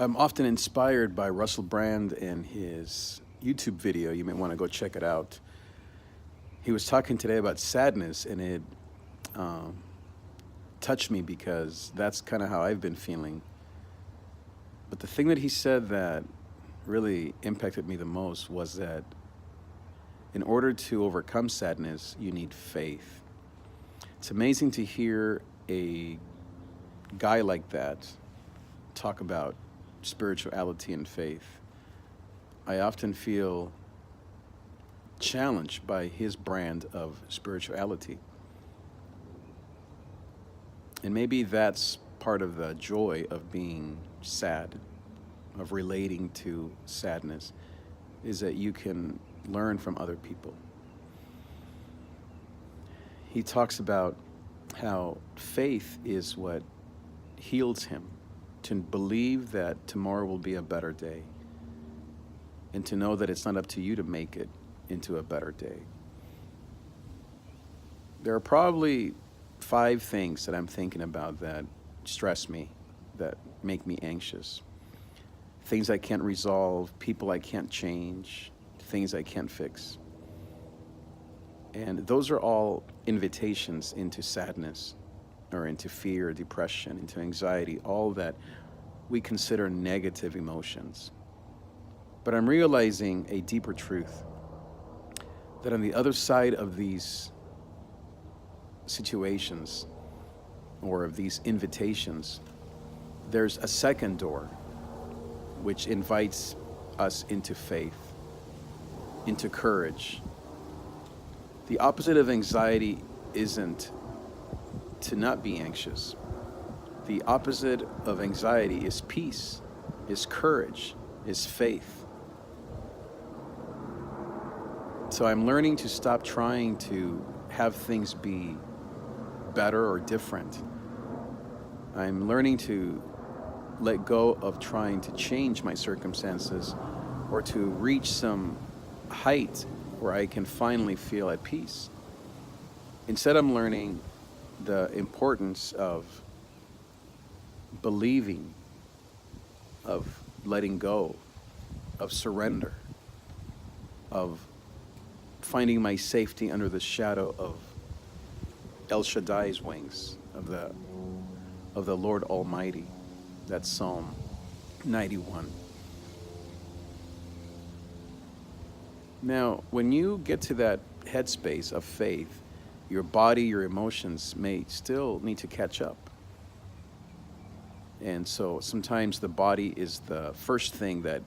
I'm often inspired by Russell Brand and his YouTube video. You may want to go check it out. He was talking today about sadness, and it um, touched me because that's kind of how I've been feeling. But the thing that he said that really impacted me the most was that in order to overcome sadness, you need faith. It's amazing to hear a guy like that talk about spirituality and faith. I often feel challenged by his brand of spirituality. And maybe that's part of the joy of being sad, of relating to sadness, is that you can learn from other people. He talks about how faith is what heals him, to believe that tomorrow will be a better day, and to know that it's not up to you to make it into a better day. There are probably 5 things that I'm thinking about that stress me, that make me anxious. Things I can't resolve, people I can't change, things I can't fix. And those are all invitations into sadness or into fear, depression, into anxiety, all that we consider negative emotions. But I'm realizing a deeper truth that on the other side of these situations or of these invitations, there's a second door which invites us into faith, into courage. The opposite of anxiety isn't to not be anxious. The opposite of anxiety is peace, is courage, is faith. So I'm learning to stop trying to have things be better or different. I'm learning to let go of trying to change my circumstances or to reach some height where I can finally feel at peace. Instead, I'm learning the importance of believing, of letting go, of surrender, of finding my safety under the shadow of El Shaddai's wings, of the Lord Almighty. That's Psalm 91. Now, when you get to that headspace of faith, your body, your emotions may still need to catch up. And so sometimes the body is the first thing that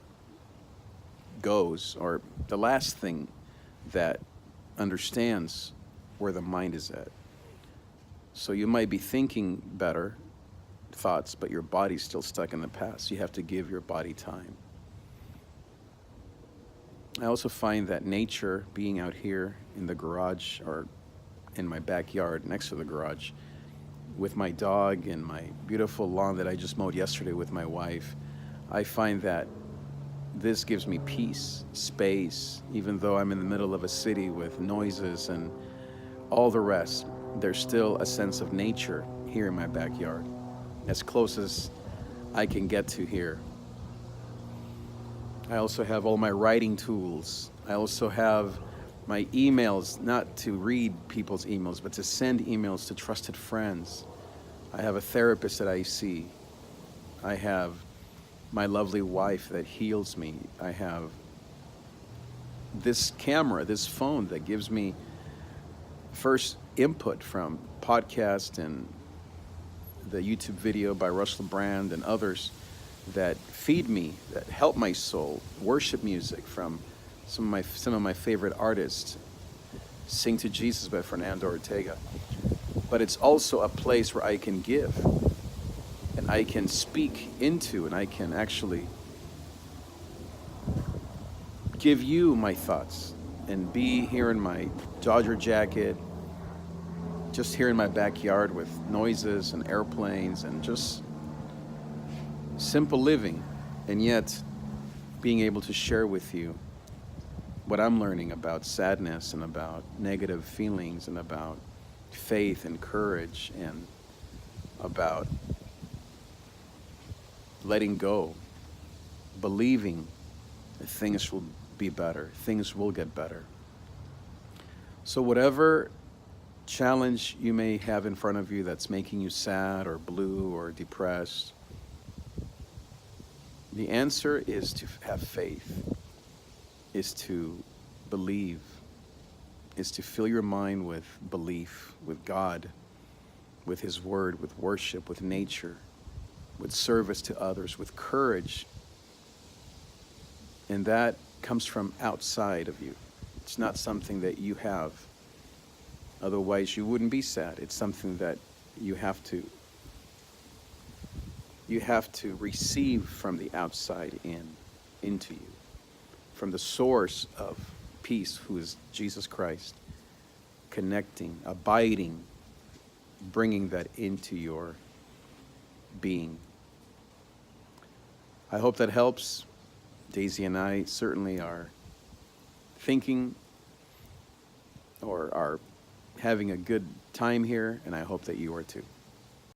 goes, or the last thing that understands where the mind is at. So you might be thinking better thoughts, but your body's still stuck in the past. You have to give your body time. I also find that nature, being out here in the garage or in my backyard next to the garage with my dog and my beautiful lawn that I just mowed yesterday with my wife, I find that this gives me peace, space, even though I'm in the middle of a city with noises and all the rest. There's still a sense of nature here in my backyard, as close as I can get to here. I also have all my writing tools. I also have my emails, not to read people's emails, but to send emails to trusted friends. I have a therapist that I see. I have my lovely wife that heals me. I have this camera, this phone that gives me first input from podcast and the YouTube video by Russell Brand and others that feed me, that help my soul. Worship music from some of my favorite artists. Sing to Jesus by Fernando Ortega. But it's also a place where I can give and I can speak into, and I can actually give you my thoughts and be here in my Dodger jacket, just here in my backyard with noises and airplanes and just simple living, and yet being able to share with you what I'm learning about sadness and about negative feelings and about faith and courage and about letting go believing that things will be better, things will get better. So, whatever challenge you may have in front of you that's making you sad or blue or depressed, the answer is to have faith, is to believe, is to fill your mind with belief, with God, with His Word, with worship, with nature, with service to others, with courage. And that comes from outside of you. It's not something that you have. Otherwise, you wouldn't be sad. It's something that you have to receive from the outside into you, from the source of peace, who is Jesus Christ, connecting, abiding, bringing that into your being. I hope that helps. Daisy and I certainly are thinking or are having a good time here, and I hope that you are too.